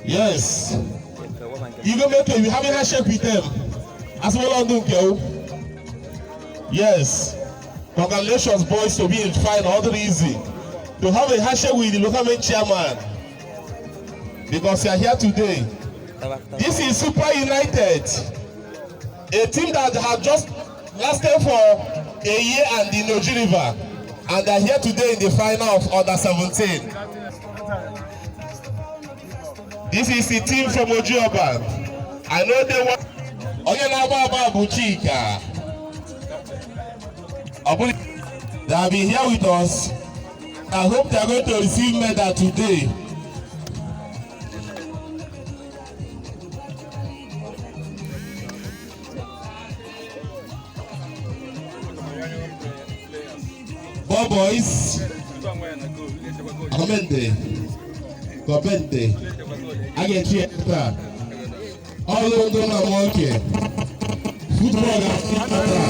Yes. You go make it. We having a handshake with them. As well on do. Yes. Congratulations, boys, to be in final. All easy. To have a handshake with the local main chairman. Because you are here today. This is Super United. A team that had just lasted for a year and the Oji-river. And they're here today in the final of Under 17. This is the team from Oji-river. I know they want they have been here with us. I hope they are going to receive medal today. Four boys. Gobente. I get you after. All of them are working. Football.